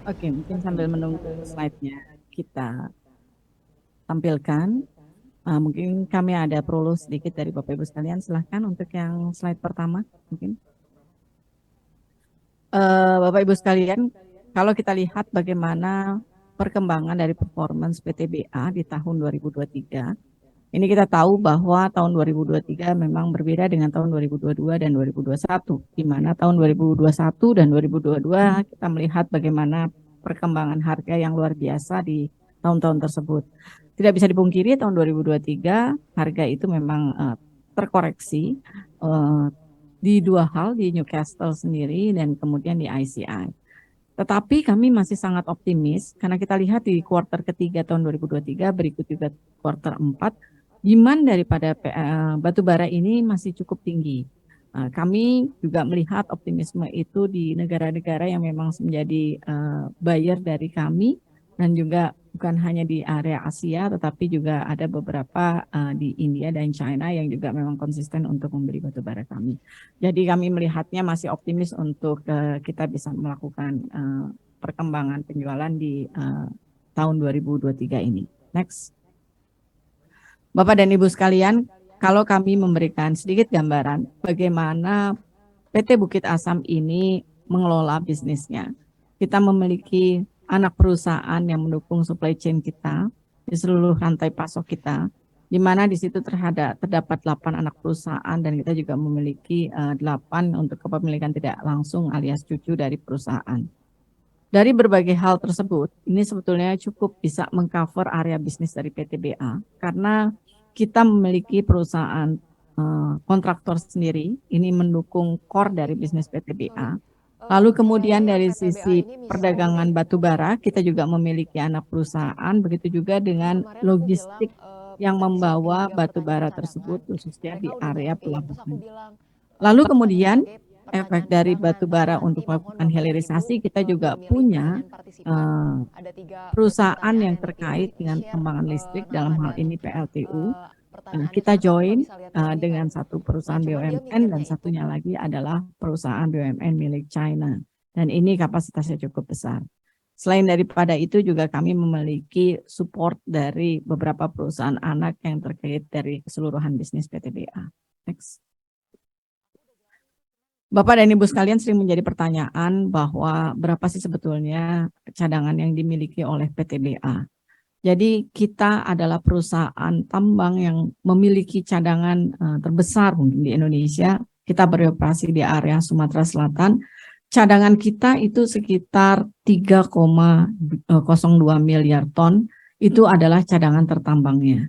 Oke, mungkin sambil menunggu slide-nya kita tampilkan, mungkin kami ada prolog sedikit dari Bapak Ibu sekalian. Silahkan untuk yang slide pertama, mungkin. Bapak Ibu sekalian, kalau kita lihat bagaimana perkembangan dari performance PTBA di tahun 2023, ini kita tahu bahwa tahun 2023 memang berbeda dengan tahun 2022 dan 2021, di mana tahun 2021 dan 2022 kita melihat bagaimana perkembangan harga yang luar biasa di tahun-tahun tersebut. Tidak bisa dipungkiri tahun 2023 harga itu memang terkoreksi di dua hal, di Newcastle sendiri dan kemudian di ICI. Tetapi kami masih sangat optimis karena kita lihat di kuartal ketiga tahun 2023, berikut juga kuartal 4, demand daripada batu bara ini masih cukup tinggi. Kami juga melihat optimisme itu di negara-negara yang memang menjadi buyer dari kami, dan juga bukan hanya di area Asia, tetapi juga ada beberapa di India dan China yang juga memang konsisten untuk membeli batu bara kami. Jadi kami melihatnya masih optimis untuk kita bisa melakukan perkembangan penjualan di tahun 2023 ini. Next. Bapak dan Ibu sekalian, kalau kami memberikan sedikit gambaran bagaimana PT Bukit Asam ini mengelola bisnisnya. Kita memiliki anak perusahaan yang mendukung supply chain kita di seluruh rantai pasok kita, di mana di situ terdapat 8 anak perusahaan, dan kita juga memiliki 8 untuk kepemilikan tidak langsung alias cucu dari perusahaan. Dari berbagai hal tersebut, ini sebetulnya cukup bisa mengcover area bisnis dari PTBA karena kita memiliki perusahaan kontraktor sendiri, ini mendukung core dari bisnis PTBA. Lalu kemudian dari sisi perdagangan batu bara, kita juga memiliki anak perusahaan, begitu juga dengan logistik yang membawa batu bara tersebut khususnya di area pelabuhan. Lalu kemudian efek dari batu bara untuk melakukan hilirisasi, kita juga punya perusahaan yang terkait dengan pengembangan listrik, dalam hal ini PLTU. Kita join dengan satu perusahaan BUMN dan satunya lagi adalah perusahaan BUMN milik China. Dan ini kapasitasnya cukup besar. Selain daripada itu juga kami memiliki support dari beberapa perusahaan anak yang terkait dari keseluruhan bisnis PTBA. Next. Bapak dan Ibu sekalian sering menjadi pertanyaan bahwa berapa sih sebetulnya cadangan yang dimiliki oleh PTBA. Jadi kita adalah perusahaan tambang yang memiliki cadangan terbesar mungkin di Indonesia. Kita beroperasi di area Sumatera Selatan. Cadangan kita itu sekitar 3,02 miliar ton. Itu adalah cadangan tertambangnya.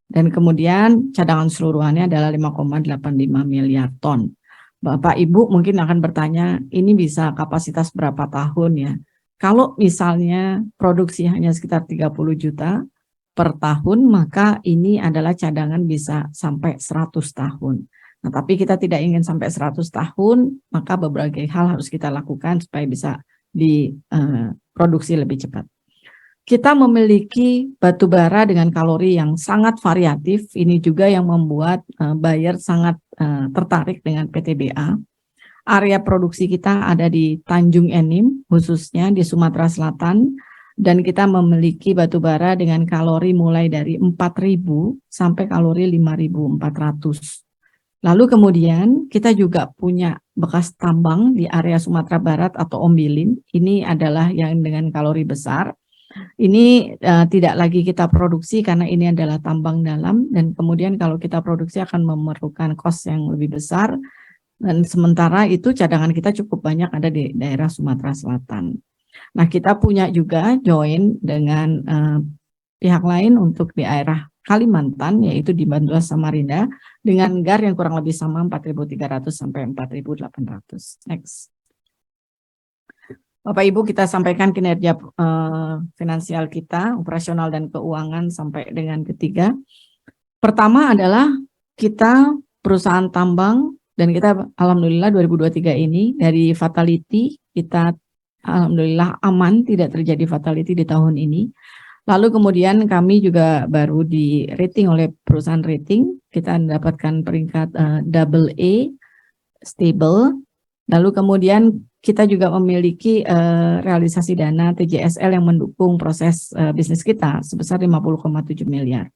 Dan kemudian cadangan seluruhannya adalah 5,85 miliar ton. Bapak Ibu mungkin akan bertanya, ini bisa kapasitas berapa tahun ya? Kalau misalnya produksi hanya sekitar 30 juta per tahun, maka ini adalah cadangan bisa sampai 100 tahun. Nah, tapi kita tidak ingin sampai 100 tahun, maka berbagai hal harus kita lakukan supaya bisa diproduksi lebih cepat. Kita memiliki batu bara dengan kalori yang sangat variatif, ini juga yang membuat buyer sangat tertarik dengan PTBA. Area produksi kita ada di Tanjung Enim, khususnya di Sumatera Selatan, dan kita memiliki batu bara dengan kalori mulai dari 4.000 sampai kalori 5.400. Lalu kemudian kita juga punya bekas tambang di area Sumatera Barat atau Ombilin. Ini adalah yang dengan kalori besar. Ini tidak lagi kita produksi karena ini adalah tambang dalam, dan kemudian kalau kita produksi akan memerlukan cost yang lebih besar. Dan sementara itu cadangan kita cukup banyak ada di daerah Sumatera Selatan. Nah, kita punya juga join dengan pihak lain untuk di daerah Kalimantan, yaitu di Bantua Samarinda, dengan GAR yang kurang lebih sama 4.300 sampai 4.800. Next. Bapak Ibu, kita sampaikan kinerja finansial kita, operasional dan keuangan sampai dengan ketiga. Pertama adalah kita perusahaan tambang, dan kita alhamdulillah 2023 ini dari fatality kita alhamdulillah aman, tidak terjadi fatality di tahun ini. Lalu kemudian kami juga baru di rating oleh perusahaan rating, kita mendapatkan peringkat AA stable, Lalu kemudian kita juga memiliki realisasi dana TJSL yang mendukung proses bisnis kita sebesar 50,7 miliar.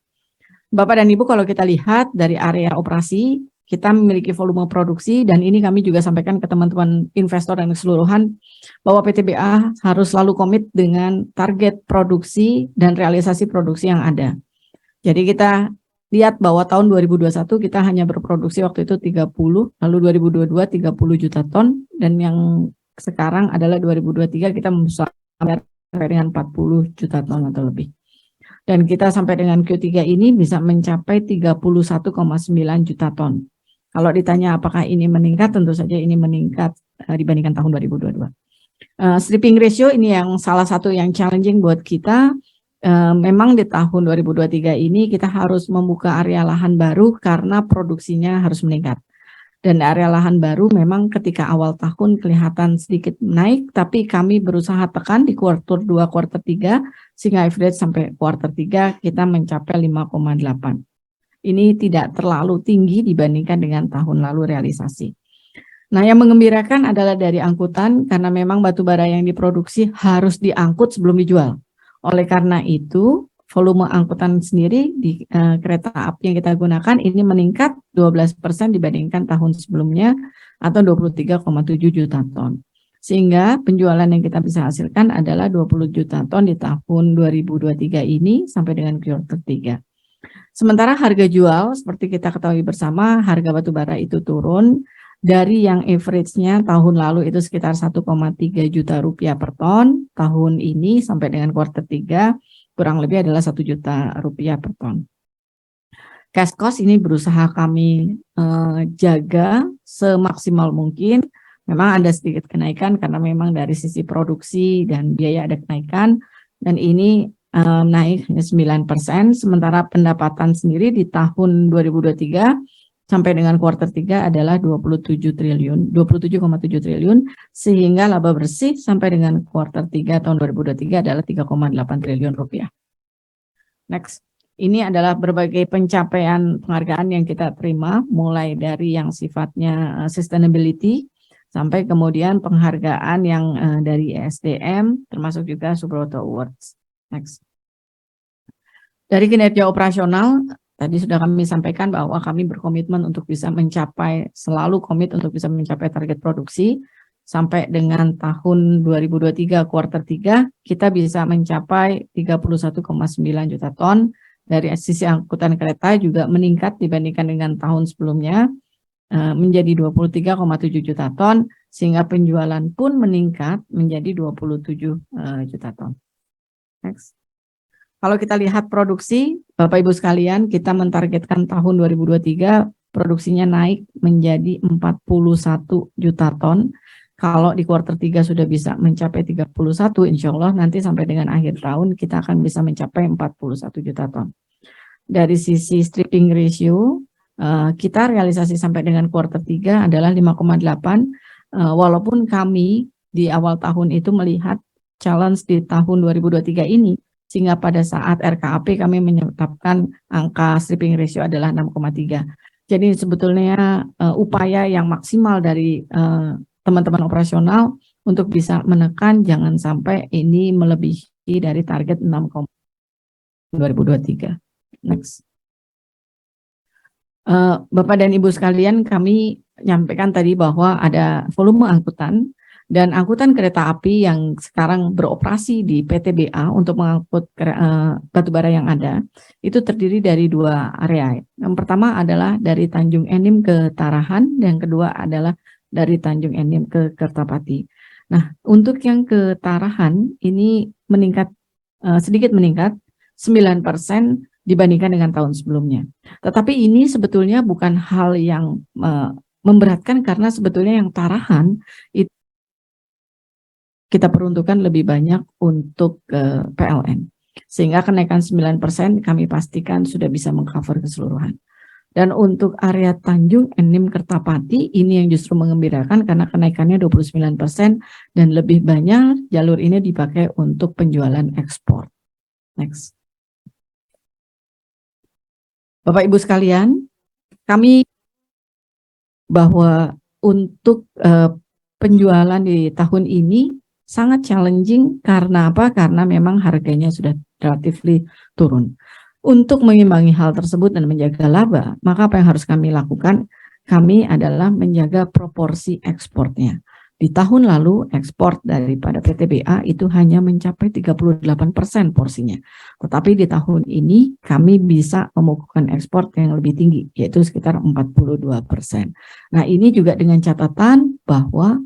Bapak dan Ibu, kalau kita lihat dari area operasi, kita memiliki volume produksi, dan ini kami juga sampaikan ke teman-teman investor dan keseluruhan, bahwa PTBA harus selalu komit dengan target produksi dan realisasi produksi yang ada. Jadi kita lihat bahwa tahun 2021 kita hanya berproduksi waktu itu 30, lalu 2022 30 juta ton, dan yang sekarang adalah 2023 kita sampai dengan 40 juta ton atau lebih. Dan kita sampai dengan Q3 ini bisa mencapai 31,9 juta ton. Kalau ditanya apakah ini meningkat, tentu saja ini meningkat dibandingkan tahun 2022. Stripping ratio ini yang salah satu yang challenging buat kita. Memang di tahun 2023 ini kita harus membuka area lahan baru karena produksinya harus meningkat. Dan area lahan baru memang ketika awal tahun kelihatan sedikit naik, tapi kami berusaha tekan di kuartal 2, kuartal 3, sehingga average sampai kuartal 3 kita mencapai 5,8. Ini tidak terlalu tinggi dibandingkan dengan tahun lalu realisasi. Nah, yang mengembirakan adalah dari angkutan, karena memang batu bara yang diproduksi harus diangkut sebelum dijual. Oleh karena itu, volume angkutan sendiri di kereta api yang kita gunakan ini meningkat 12% dibandingkan tahun sebelumnya atau 23,7 juta ton. Sehingga penjualan yang kita bisa hasilkan adalah 20 juta ton di tahun 2023 ini sampai dengan kuartal 3. Sementara harga jual seperti kita ketahui bersama, harga batu bara itu turun dari yang average-nya tahun lalu itu sekitar 1,3 juta rupiah per ton, tahun ini sampai dengan kuartal 3 kurang lebih adalah 1 juta rupiah per ton. Cash cost ini berusaha kami jaga semaksimal mungkin. Memang ada sedikit kenaikan karena memang dari sisi produksi dan biaya ada kenaikan, dan ini naik hanya 9%, sementara pendapatan sendiri di tahun 2023 sampai dengan kuartal 3 adalah 27,7 triliun, sehingga laba bersih sampai dengan kuartal 3 tahun 2023 adalah 3,8 triliun rupiah. Next, ini adalah berbagai pencapaian penghargaan yang kita terima, mulai dari yang sifatnya sustainability, sampai kemudian penghargaan yang dari ESDM, termasuk juga Subroto Awards. Next. Dari kinerja operasional, tadi sudah kami sampaikan bahwa kami berkomitmen untuk bisa mencapai, selalu komit untuk bisa mencapai target produksi. Sampai dengan tahun 2023 kuartal 3, kita bisa mencapai 31,9 juta ton. Dari sisi angkutan kereta juga meningkat dibandingkan dengan tahun sebelumnya, menjadi 23,7 juta ton, sehingga penjualan pun meningkat menjadi 27 juta ton. Next. Kalau kita lihat produksi, Bapak Ibu sekalian, kita mentargetkan tahun 2023 produksinya naik menjadi 41 juta ton. Kalau di kuartal 3 sudah bisa mencapai 31, insya Allah nanti sampai dengan akhir tahun kita akan bisa mencapai 41 juta ton. Dari sisi stripping ratio, kita realisasi sampai dengan kuartal 3 adalah 5,8, walaupun kami di awal tahun itu melihat challenge di tahun 2023 ini, sehingga pada saat RKAP kami menetapkan angka stripping ratio adalah 6,3. Jadi sebetulnya upaya yang maksimal dari teman-teman operasional untuk bisa menekan jangan sampai ini melebihi dari target 6,2023. Next. Bapak dan Ibu sekalian, kami nyampaikan tadi bahwa ada volume angkutan dan angkutan kereta api yang sekarang beroperasi di PTBA untuk mengangkut batubara yang ada, itu terdiri dari 2 area. Yang pertama adalah dari Tanjung Enim ke Tarahan, dan yang kedua adalah dari Tanjung Enim ke Kertapati. Nah, untuk yang ke Tarahan ini meningkat, sedikit meningkat 9% dibandingkan dengan tahun sebelumnya. Tetapi ini sebetulnya bukan hal yang memberatkan, karena sebetulnya yang Tarahan itu kita peruntukkan lebih banyak untuk PLN. Sehingga kenaikan 9% kami pastikan sudah bisa mengcover keseluruhan. Dan untuk area Tanjung Enim Kertapati ini yang justru mengembirakan karena kenaikannya 29% dan lebih banyak jalur ini dipakai untuk penjualan ekspor. Next. Bapak Ibu sekalian, kami bahwa untuk penjualan di tahun ini sangat challenging karena apa? Karena memang harganya sudah relatively turun. Untuk mengimbangi hal tersebut dan menjaga laba, maka apa yang harus kami lakukan? Kami adalah menjaga proporsi ekspornya. Di tahun lalu ekspor daripada PTBA itu hanya mencapai 38% porsinya. Tetapi di tahun ini kami bisa membukukan ekspor yang lebih tinggi, yaitu sekitar 42%. Nah, ini juga dengan catatan bahwa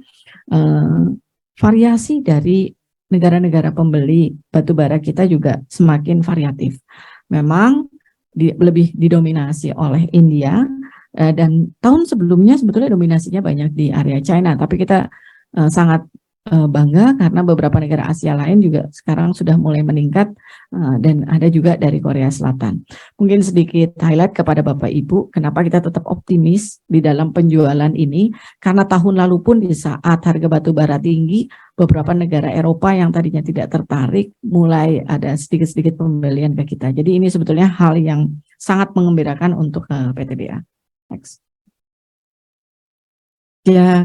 variasi dari negara-negara pembeli batubara kita juga semakin variatif. Memang lebih didominasi oleh India, dan tahun sebelumnya sebetulnya dominasinya banyak di area China, tapi kita sangat bangga karena beberapa negara Asia lain juga sekarang sudah mulai meningkat, dan ada juga dari Korea Selatan. Mungkin sedikit highlight kepada Bapak Ibu, kenapa kita tetap optimis di dalam penjualan ini, karena tahun lalu pun di saat harga batu bara tinggi, beberapa negara Eropa yang tadinya tidak tertarik mulai ada sedikit-sedikit pembelian ke kita. Jadi ini sebetulnya hal yang sangat mengembirakan untuk PTBA. Next. Ya,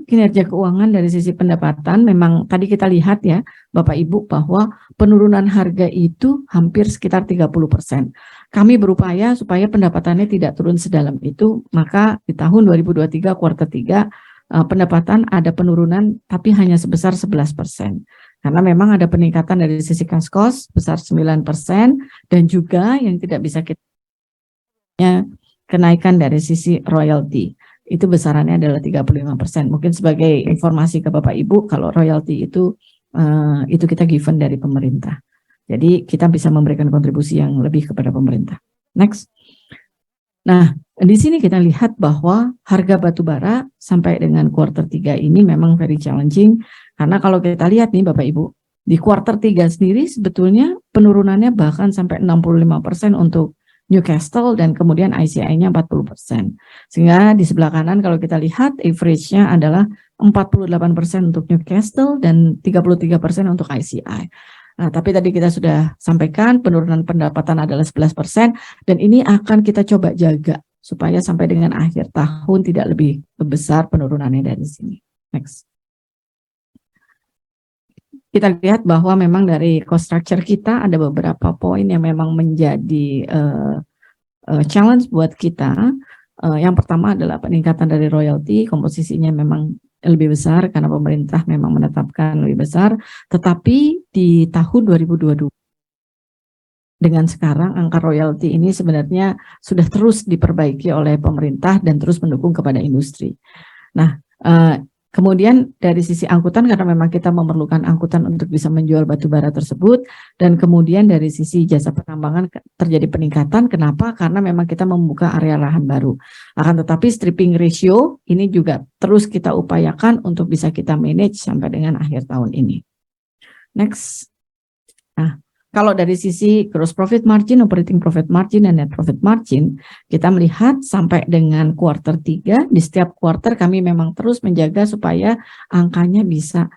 kinerja keuangan dari sisi pendapatan memang tadi kita lihat ya Bapak Ibu bahwa penurunan harga itu hampir sekitar 30%. Kami berupaya supaya pendapatannya tidak turun sedalam itu, maka di tahun 2023 kuartal 3 pendapatan ada penurunan tapi hanya sebesar 11%. Karena memang ada peningkatan dari sisi cash cost besar 9% dan juga yang tidak bisa kita kenaikan dari sisi royalti. Itu besarannya adalah 35%. Mungkin sebagai informasi ke Bapak Ibu, kalau royalti itu kita given dari pemerintah. Jadi kita bisa memberikan kontribusi yang lebih kepada pemerintah. Next. Nah, di sini kita lihat bahwa harga batu bara sampai dengan kuartal 3 ini memang very challenging. Karena kalau kita lihat nih Bapak Ibu, di kuartal 3 sendiri sebetulnya penurunannya bahkan sampai 65% untuk Newcastle dan kemudian ICI-nya 40%. Sehingga di sebelah kanan kalau kita lihat average-nya adalah 48% untuk Newcastle dan 33% untuk ICI. Nah, tapi tadi kita sudah sampaikan penurunan pendapatan adalah 11% dan ini akan kita coba jaga supaya sampai dengan akhir tahun tidak lebih besar penurunannya dari sini. Next. Kita lihat bahwa memang dari cost structure kita ada beberapa poin yang memang menjadi challenge buat kita. Yang pertama adalah peningkatan dari royalti, komposisinya memang lebih besar karena pemerintah memang menetapkan lebih besar. Tetapi di tahun 2022 dengan sekarang angka royalti ini sebenarnya sudah terus diperbaiki oleh pemerintah dan terus mendukung kepada industri. Nah, kemudian dari sisi angkutan karena memang kita memerlukan angkutan untuk bisa menjual batu bara tersebut, dan kemudian dari sisi jasa penambangan terjadi peningkatan. Kenapa? Karena memang kita membuka area lahan baru. Akan tetapi stripping ratio ini juga terus kita upayakan untuk bisa kita manage sampai dengan akhir tahun ini. Next. Nah, kalau dari sisi gross profit margin, operating profit margin, dan net profit margin, kita melihat sampai dengan kuartal 3, di setiap kuartal kami memang terus menjaga supaya angkanya bisa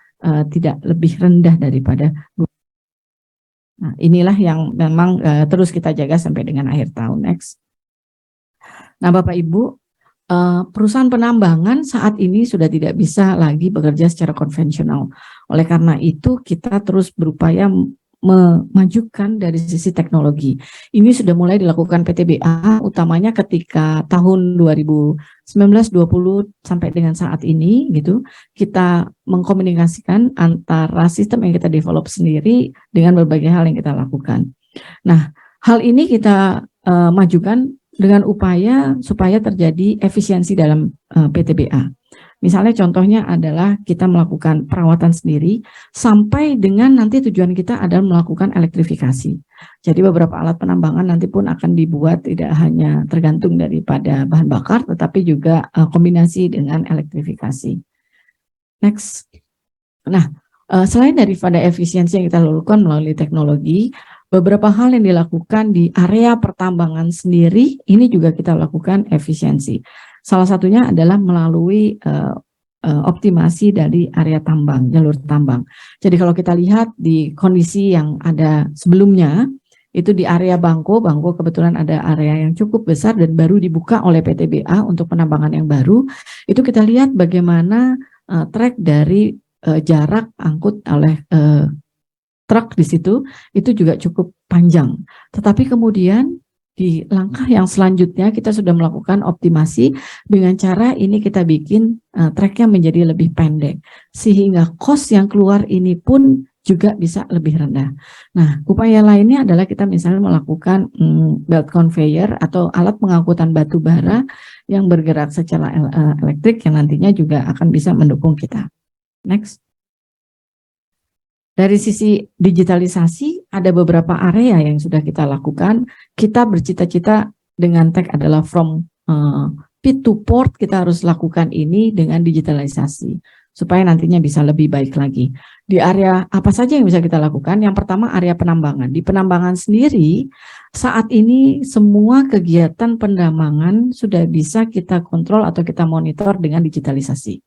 tidak lebih rendah daripada. Nah, inilah yang memang terus kita jaga sampai dengan akhir tahun. Next. Nah, Bapak Ibu, perusahaan penambangan saat ini sudah tidak bisa lagi bekerja secara konvensional. Oleh karena itu, kita terus berupaya memajukan dari sisi teknologi. Ini sudah mulai dilakukan PTBA utamanya ketika tahun 2019-20 sampai dengan saat ini gitu. Kita mengkomunikasikan antara sistem yang kita develop sendiri dengan berbagai hal yang kita lakukan. Nah, hal ini kita majukan dengan upaya supaya terjadi efisiensi dalam PTBA. Misalnya contohnya adalah kita melakukan perawatan sendiri sampai dengan nanti tujuan kita adalah melakukan elektrifikasi. Jadi beberapa alat penambangan nanti pun akan dibuat tidak hanya tergantung daripada bahan bakar tetapi juga kombinasi dengan elektrifikasi. Next. Nah, selain daripada efisiensi yang kita lakukan melalui teknologi, beberapa hal yang dilakukan di area pertambangan sendiri ini juga kita lakukan efisiensi. Salah satunya adalah melalui optimasi dari area tambang, jalur tambang. Jadi kalau kita lihat di kondisi yang ada sebelumnya, itu di area Bangko kebetulan ada area yang cukup besar dan baru dibuka oleh PTBA untuk penambangan yang baru. Itu kita lihat bagaimana track dari jarak angkut oleh truk di situ itu juga cukup panjang. Tetapi kemudian di langkah yang selanjutnya kita sudah melakukan optimasi dengan cara ini kita bikin tracknya menjadi lebih pendek sehingga cost yang keluar ini pun juga bisa lebih rendah. Nah, upaya lainnya adalah kita misalnya melakukan belt conveyor atau alat pengangkutan batu bara yang bergerak secara elektrik yang nantinya juga akan bisa mendukung kita. Next. Dari sisi digitalisasi, ada beberapa area yang sudah kita lakukan. Kita bercita-cita dengan tag adalah from pit to port, kita harus lakukan ini dengan digitalisasi, supaya nantinya bisa lebih baik lagi. Di area apa saja yang bisa kita lakukan? Yang pertama area penambangan. Di penambangan sendiri, saat ini semua kegiatan penambangan sudah bisa kita kontrol atau kita monitor dengan digitalisasi.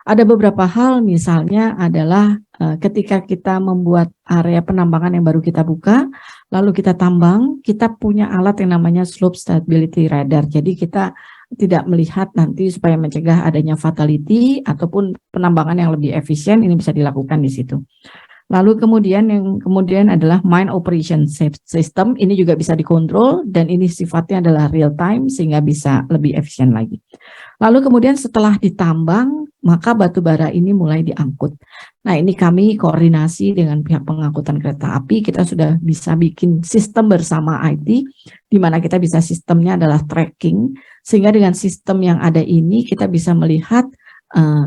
Ada beberapa hal, misalnya adalah ketika kita membuat area penambangan yang baru kita buka, lalu kita tambang, kita punya alat yang namanya slope stability radar. Jadi kita tidak melihat nanti supaya mencegah adanya fatality ataupun penambangan yang lebih efisien, ini bisa dilakukan di situ. Lalu kemudian yang kemudian adalah mine operation system, ini juga bisa dikontrol dan ini sifatnya adalah real time sehingga bisa lebih efisien lagi. Lalu kemudian setelah ditambang, maka batu bara ini mulai diangkut. Nah, ini kami koordinasi dengan pihak pengangkutan kereta api, kita sudah bisa bikin sistem bersama IT, di mana kita bisa sistemnya adalah tracking, sehingga dengan sistem yang ada ini kita bisa melihat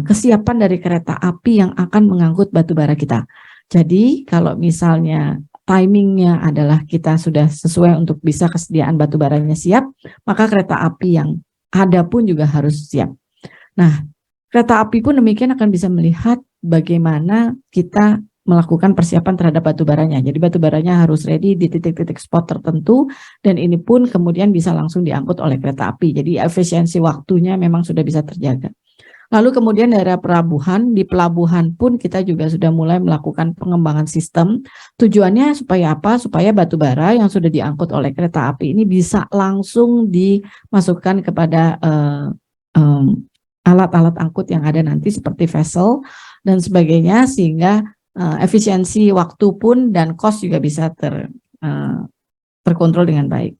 kesiapan dari kereta api yang akan mengangkut batu bara kita. Jadi kalau misalnya timingnya adalah kita sudah sesuai untuk bisa kesediaan batu baranya siap, maka kereta api yang ada pun juga harus siap. Nah, kereta api pun demikian akan bisa melihat bagaimana kita melakukan persiapan terhadap batu baranya. Jadi batu baranya harus ready di titik-titik spot tertentu dan ini pun kemudian bisa langsung diangkut oleh kereta api. Jadi efisiensi waktunya memang sudah bisa terjaga. Lalu kemudian dari pelabuhan, di pelabuhan pun kita juga sudah mulai melakukan pengembangan sistem. Tujuannya supaya apa? Supaya batu bara yang sudah diangkut oleh kereta api ini bisa langsung dimasukkan kepada alat-alat angkut yang ada nanti seperti vessel dan sebagainya, sehingga efisiensi waktu pun dan cost juga bisa terkontrol dengan baik.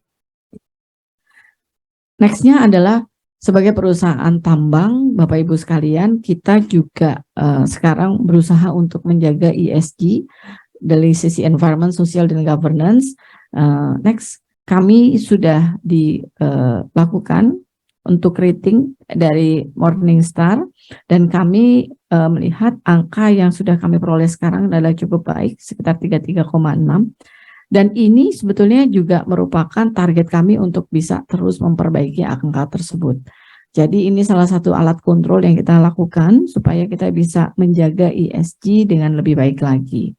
Nextnya adalah sebagai perusahaan tambang, Bapak Ibu sekalian, kita juga sekarang berusaha untuk menjaga ESG dari sisi environment, social, dan governance. Next, kami sudah dilakukan untuk rating dari Morningstar dan kami melihat angka yang sudah kami peroleh sekarang adalah cukup baik, sekitar 33,6. Dan ini sebetulnya juga merupakan target kami untuk bisa terus memperbaiki angka tersebut. Jadi ini salah satu alat kontrol yang kita lakukan supaya kita bisa menjaga ESG dengan lebih baik lagi.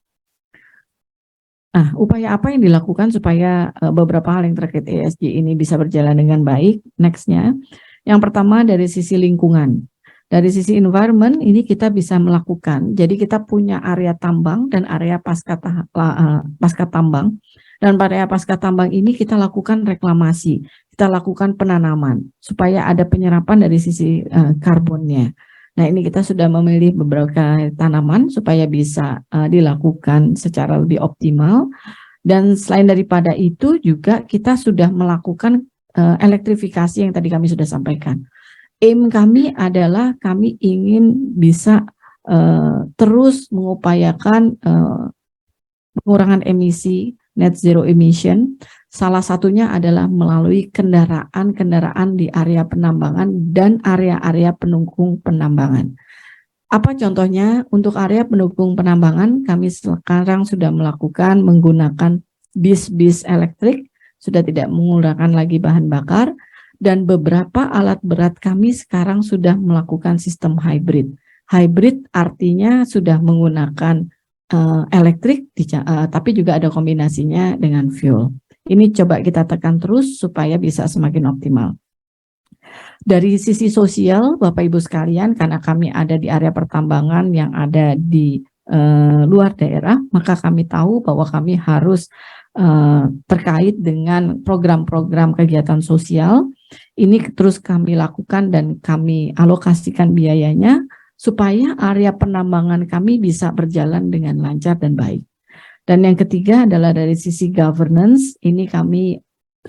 Nah, upaya apa yang dilakukan supaya beberapa hal yang terkait ESG ini bisa berjalan dengan baik? Nextnya, yang pertama dari sisi lingkungan. Dari sisi environment ini kita bisa melakukan. Jadi kita punya area tambang dan area pasca tambang. Dan pada area pasca tambang ini kita lakukan reklamasi, kita lakukan penanaman supaya ada penyerapan dari sisi karbonnya. Nah, ini kita sudah memilih beberapa tanaman supaya bisa dilakukan secara lebih optimal. Dan selain daripada itu juga kita sudah melakukan elektrifikasi yang tadi kami sudah sampaikan. Aim kami adalah kami ingin bisa terus mengupayakan pengurangan emisi, net zero emission. Salah satunya adalah melalui kendaraan-kendaraan di area penambangan dan area-area pendukung penambangan. Apa contohnya? Untuk area pendukung penambangan, kami sekarang sudah melakukan menggunakan bis-bis elektrik, sudah tidak menggunakan lagi bahan bakar, dan beberapa alat berat kami sekarang sudah melakukan sistem hybrid. Hybrid artinya sudah menggunakan elektrik, tapi juga ada kombinasinya dengan fuel. Ini coba kita tekan terus supaya bisa semakin optimal. Dari sisi sosial, Bapak Ibu sekalian, karena kami ada di area pertambangan yang ada di luar daerah, maka kami tahu bahwa kami harus terkait dengan program-program kegiatan sosial. Ini terus kami lakukan dan kami alokasikan biayanya supaya area penambangan kami bisa berjalan dengan lancar dan baik. Dan yang ketiga adalah dari sisi governance, ini kami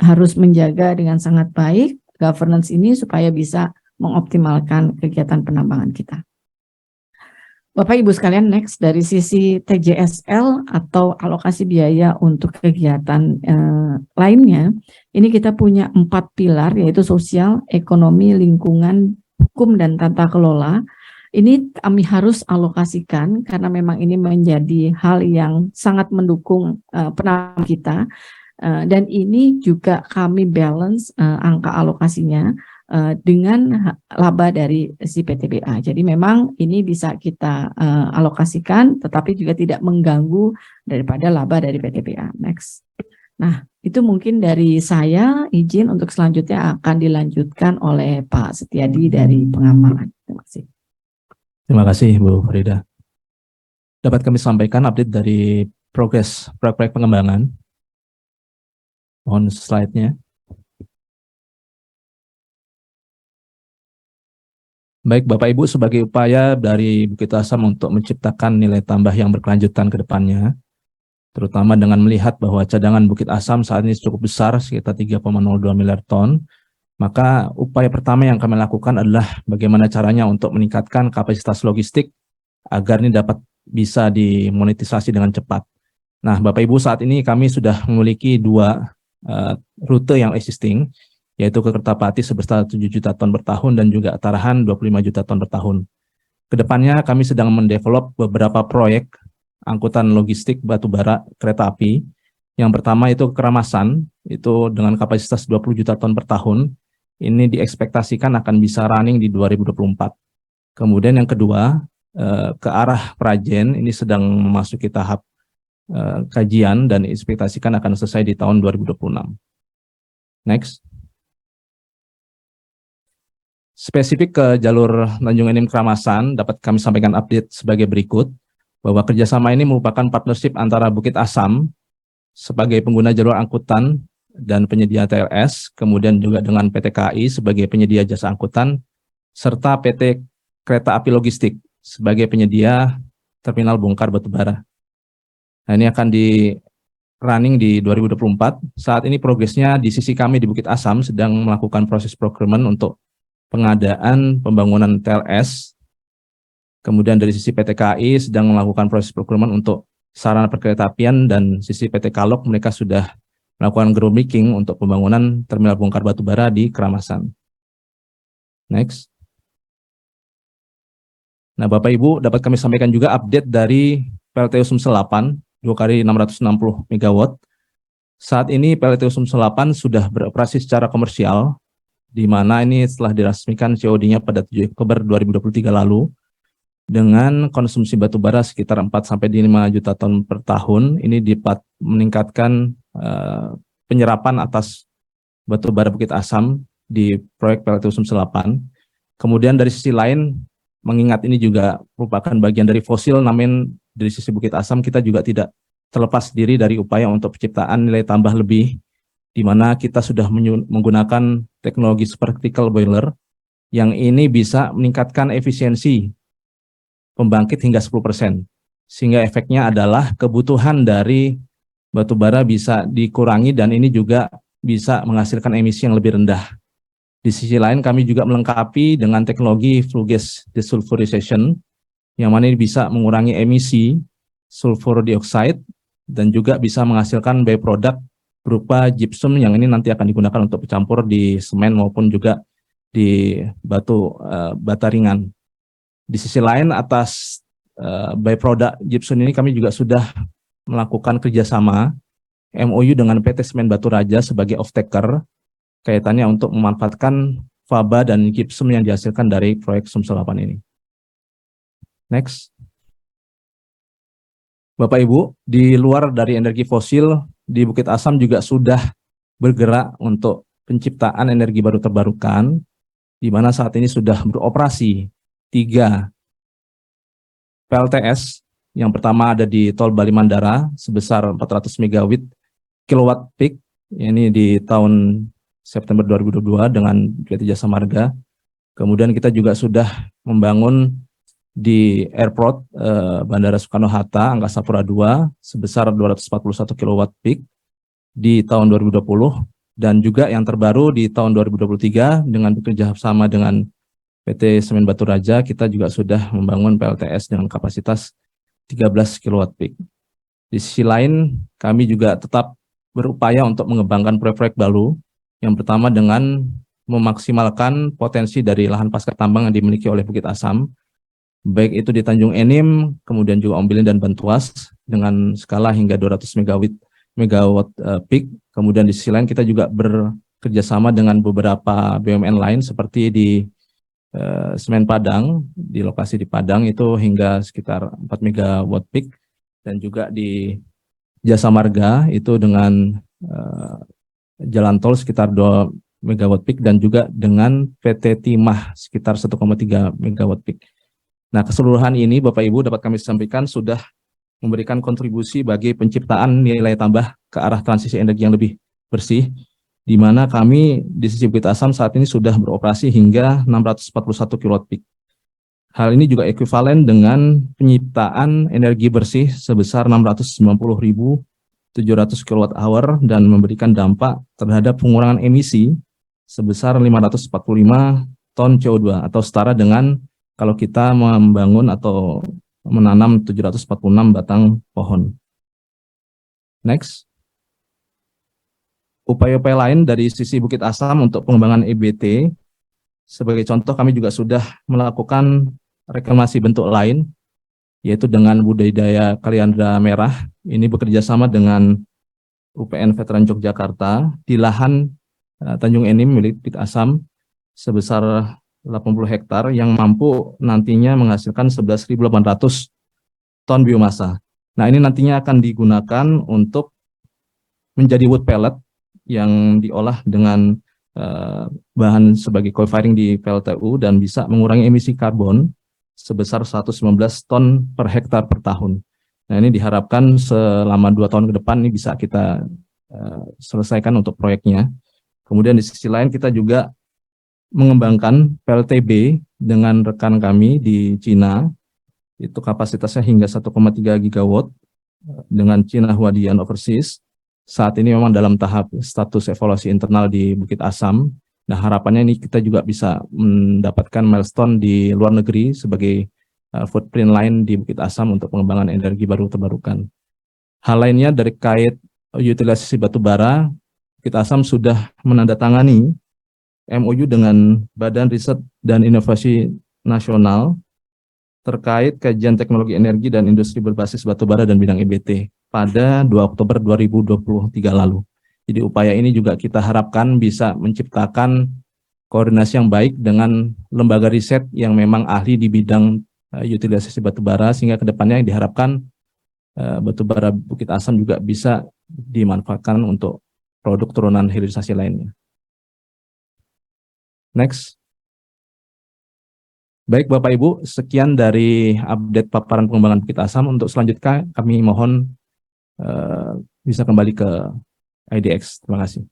harus menjaga dengan sangat baik governance ini supaya bisa mengoptimalkan kegiatan penambangan kita. Bapak Ibu sekalian, next dari sisi TJSL atau alokasi biaya untuk kegiatan lainnya, ini kita punya 4 pilar yaitu sosial, ekonomi, lingkungan, hukum, dan tata kelola. Ini kami harus alokasikan karena memang ini menjadi hal yang sangat mendukung penambangan kita. Dan ini juga kami balance angka alokasinya dengan laba dari si PTBA. Jadi memang ini bisa kita alokasikan, tetapi juga tidak mengganggu daripada laba dari PTBA. Next. Nah, itu mungkin dari saya. Izin untuk selanjutnya akan dilanjutkan oleh Pak Setiadi dari Pengamalan. Terima kasih. Terima kasih Bu Farida. Dapat kami sampaikan update dari progres proyek-proyek pengembangan. Mohon slide-nya. Baik Bapak Ibu, sebagai upaya dari Bukit Asam untuk menciptakan nilai tambah yang berkelanjutan ke depannya, terutama dengan melihat bahwa cadangan Bukit Asam saat ini cukup besar, sekitar 3,02 miliar ton, maka upaya pertama yang kami lakukan adalah bagaimana caranya untuk meningkatkan kapasitas logistik agar ini dapat bisa dimonetisasi dengan cepat. Nah Bapak Ibu, saat ini kami sudah memiliki 2 rute yang existing, yaitu ke Kertapati sebesar 7 juta ton per tahun dan juga Tarahan 25 juta ton per tahun. Kedepannya kami sedang mendevelop beberapa proyek angkutan logistik batubara kereta api. Yang pertama itu Keramasan, itu dengan kapasitas 20 juta ton per tahun. Ini diekspektasikan akan bisa running di 2024. Kemudian yang kedua, ke arah Prajen, ini sedang memasuki tahap kajian dan diekspektasikan akan selesai di tahun 2026. Next. Spesifik ke jalur Tanjung Enim Keramasan, dapat kami sampaikan update sebagai berikut, bahwa kerjasama ini merupakan partnership antara Bukit Asam sebagai pengguna jalur angkutan dan penyedia TLS, kemudian juga dengan PT KAI sebagai penyedia jasa angkutan, serta PT Kereta Api Logistik sebagai penyedia terminal bongkar batubara. Nah, ini akan di running di 2024. Saat ini progresnya di sisi kami di Bukit Asam sedang melakukan proses procurement untuk pengadaan pembangunan TLS, kemudian dari sisi PT KAI sedang melakukan proses procurement untuk sarana perkeretaapian, dan sisi PT Kalok mereka sudah melakukan groundbreaking untuk pembangunan terminal bongkar batubara di Keramasan. Next. Nah Bapak Ibu, dapat kami sampaikan juga update dari PLTU Sumsel 8, 2 kali 660 MW. Saat ini PLTU Sumsel 8 sudah beroperasi secara komersial, di mana ini setelah diresmikan COD-nya pada 7 Oktober 2023 lalu, dengan konsumsi batubara sekitar 4-5 juta ton per tahun. Ini dapat meningkatkan penyerapan atas batubara Bukit Asam di proyek PLTU Sumsel 8. Kemudian dari sisi lain, mengingat ini juga merupakan bagian dari fosil, namun dari sisi Bukit Asam kita juga tidak terlepas diri dari upaya untuk penciptaan nilai tambah lebih, di mana kita sudah menggunakan teknologi supercritical boiler yang ini bisa meningkatkan efisiensi pembangkit hingga 10%, sehingga efeknya adalah kebutuhan dari batubara bisa dikurangi dan ini juga bisa menghasilkan emisi yang lebih rendah. Di sisi lain kami juga melengkapi dengan teknologi flue gas desulfurization, yang mana ini bisa mengurangi emisi sulfur dioxide dan juga bisa menghasilkan byproduct berupa gypsum yang ini nanti akan digunakan untuk bercampur di semen maupun juga di bata ringan. Di sisi lain atas byproduct gypsum ini kami juga sudah melakukan kerjasama MOU dengan PT Semen Batu Raja sebagai off-taker kaitannya untuk memanfaatkan faba dan gypsum yang dihasilkan dari proyek Sumsel 8 ini. Next. Bapak Ibu, di luar dari energi fosil, di Bukit Asam juga sudah bergerak untuk penciptaan energi baru terbarukan, di mana saat ini sudah beroperasi 3 PLTS. Yang pertama ada di Tol Bali Mandara sebesar 400 megawatt peak, ini di tahun September 2022 dengan PT Jasa Marga. Kemudian kita juga sudah membangun di airport Bandara Soekarno-Hatta Angkasa Pura II sebesar 241 kW peak di tahun 2020, dan juga yang terbaru di tahun 2023 dengan bekerja sama dengan PT Semen Batu Raja, kita juga sudah membangun PLTS dengan kapasitas 13 kW peak. Di sisi lain, kami juga tetap berupaya untuk mengembangkan proyek-proyek baru. Yang pertama dengan memaksimalkan potensi dari lahan pasca tambang yang dimiliki oleh Bukit Asam, baik itu di Tanjung Enim, kemudian juga Ombilin dan Bantuas dengan skala hingga 200 megawatt peak. Kemudian di sisi lain kita juga bekerjasama dengan beberapa BUMN lain seperti di Semen Padang, di lokasi di Padang itu hingga sekitar 4 megawatt peak, dan juga di Jasa Marga itu dengan jalan tol sekitar 2 megawatt peak, dan juga dengan PT Timah sekitar 1,3 megawatt peak. Nah, keseluruhan ini Bapak Ibu dapat kami sampaikan sudah memberikan kontribusi bagi penciptaan nilai tambah ke arah transisi energi yang lebih bersih, di mana kami di sisi Bukit Asam saat ini sudah beroperasi hingga 641 kW peak. Hal ini juga ekuivalen dengan penciptaan energi bersih sebesar 690.700 kWh dan memberikan dampak terhadap pengurangan emisi sebesar 545 ton CO2 atau setara dengan kalau kita membangun atau menanam 746 batang pohon. Next. Upaya-upaya lain dari sisi Bukit Asam untuk pengembangan EBT, sebagai contoh kami juga sudah melakukan reklamasi bentuk lain, yaitu dengan budidaya kaliandra merah. Ini bekerja sama dengan UPN Veteran Yogyakarta di lahan Tanjung Enim milik Bukit Asam sebesar 80 hektar yang mampu nantinya menghasilkan 11.800 ton biomasa. Nah, ini nantinya akan digunakan untuk menjadi wood pellet yang diolah dengan bahan sebagai coal firing di PLTU dan bisa mengurangi emisi karbon sebesar 119 ton per hektar per tahun. Nah, ini diharapkan selama 2 tahun ke depan ini bisa kita selesaikan untuk proyeknya. Kemudian di sisi lain kita juga mengembangkan PLTB dengan rekan kami di Cina, itu kapasitasnya hingga 1,3 gigawatt dengan China Huadian Overseas. Saat ini memang dalam tahap status evaluasi internal di Bukit Asam. Nah, harapannya ini kita juga bisa mendapatkan milestone di luar negeri sebagai footprint lain di Bukit Asam untuk pengembangan energi baru terbarukan. Hal lainnya dari kait utilisasi batu bara, Bukit Asam sudah menandatangani MOU dengan Badan Riset dan Inovasi Nasional terkait kajian teknologi energi dan industri berbasis batubara dan bidang EBT pada 2 Oktober 2023 lalu. Jadi upaya ini juga kita harapkan bisa menciptakan koordinasi yang baik dengan lembaga riset yang memang ahli di bidang utilisasi batubara, sehingga kedepannya diharapkan batubara Bukit Asam juga bisa dimanfaatkan untuk produk turunan hilirisasi lainnya. Next. Baik Bapak Ibu, sekian dari update paparan pengembangan Bukit Asam. Untuk selanjutnya kami mohon bisa kembali ke IDX. Terima kasih.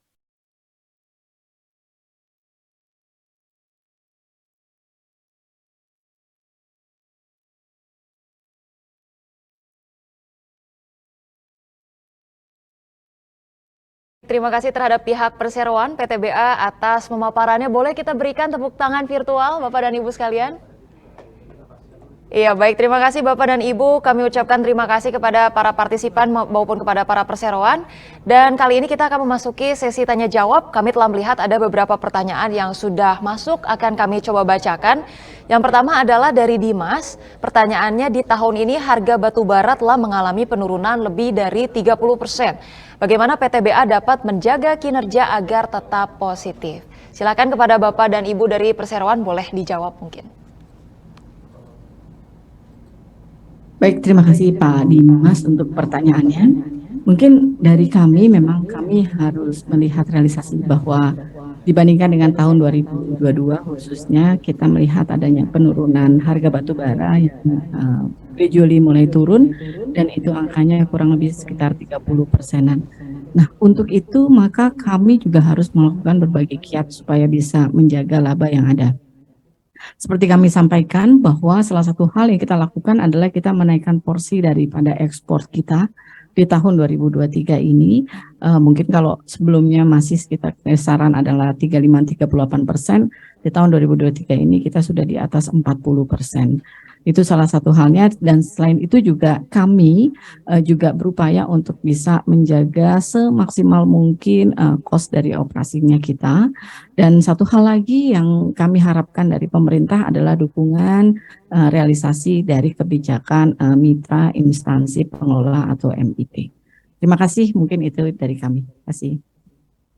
Terima kasih terhadap pihak perseroan PTBA atas pemaparannya. Boleh kita berikan tepuk tangan virtual Bapak dan Ibu sekalian? Iya, baik, terima kasih Bapak dan Ibu. Kami ucapkan terima kasih kepada para partisipan maupun kepada para perseroan. Dan kali ini kita akan memasuki sesi tanya jawab. Kami telah melihat ada beberapa pertanyaan yang sudah masuk, akan kami coba bacakan. Yang pertama adalah dari Dimas. Pertanyaannya, di tahun ini harga batu bara telah mengalami penurunan lebih dari 30%. Bagaimana PTBA dapat menjaga kinerja agar tetap positif? Silakan kepada Bapak dan Ibu dari perseroan, boleh dijawab mungkin. Baik, terima kasih Pak Dimas untuk pertanyaannya. Mungkin dari kami memang kami harus melihat realisasi bahwa dibandingkan dengan tahun 2022 khususnya kita melihat adanya penurunan harga batu bara yang gradually mulai turun dan itu angkanya kurang lebih sekitar 30%-an. Nah, untuk itu maka kami juga harus melakukan berbagai kiat supaya bisa menjaga laba yang ada. seperti kami sampaikan bahwa salah satu hal yang kita lakukan adalah kita menaikkan porsi daripada ekspor kita di tahun 2023 ini. Mungkin kalau sebelumnya masih sekitar kisaran adalah 35-38%, di tahun 2023 ini kita sudah di atas 40%. Itu salah satu halnya, dan selain itu juga kami juga berupaya untuk bisa menjaga semaksimal mungkin cost dari operasinya kita. Dan satu hal lagi yang kami harapkan dari pemerintah adalah dukungan realisasi dari kebijakan mitra instansi pengelola atau MIP. Terima kasih, mungkin itu dari kami. Terima kasih.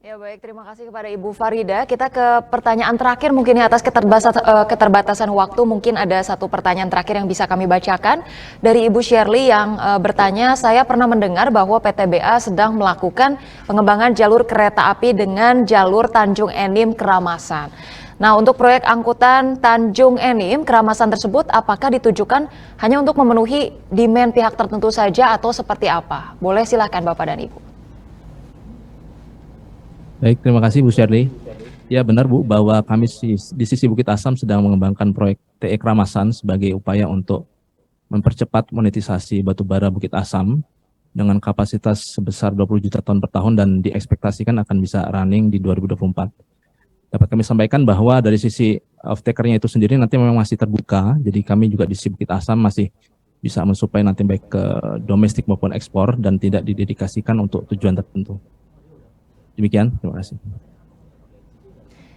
Ya baik, terima kasih kepada Ibu Farida. Kita ke pertanyaan terakhir mungkin atas keterbatasan waktu, mungkin ada satu pertanyaan terakhir yang bisa kami bacakan dari Ibu Shirley yang bertanya, saya pernah mendengar bahwa PTBA sedang melakukan pengembangan jalur kereta api dengan jalur Tanjung Enim Keramasan. Nah, untuk proyek angkutan Tanjung Enim Keramasan tersebut apakah ditujukan hanya untuk memenuhi demand pihak tertentu saja atau seperti apa? Boleh silakan Bapak dan Ibu. Baik, terima kasih Bu Shirley. Ya benar Bu, bahwa kami di sisi Bukit Asam sedang mengembangkan proyek TE Keramasan sebagai upaya untuk mempercepat monetisasi batubara Bukit Asam dengan kapasitas sebesar 20 juta ton per tahun dan diekspektasikan akan bisa running di 2024. Dapat kami sampaikan bahwa dari sisi off-taker-nya itu sendiri nanti memang masih terbuka, jadi kami juga di sisi Bukit Asam masih bisa mensuplai nanti baik ke domestik maupun ekspor dan tidak didedikasikan untuk tujuan tertentu. Demikian, terima kasih.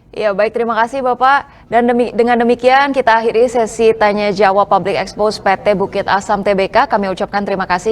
Ya baik, terima kasih Bapak. Dan dengan demikian kita akhiri sesi tanya jawab Public Expose PT Bukit Asam Tbk. Kami ucapkan terima kasih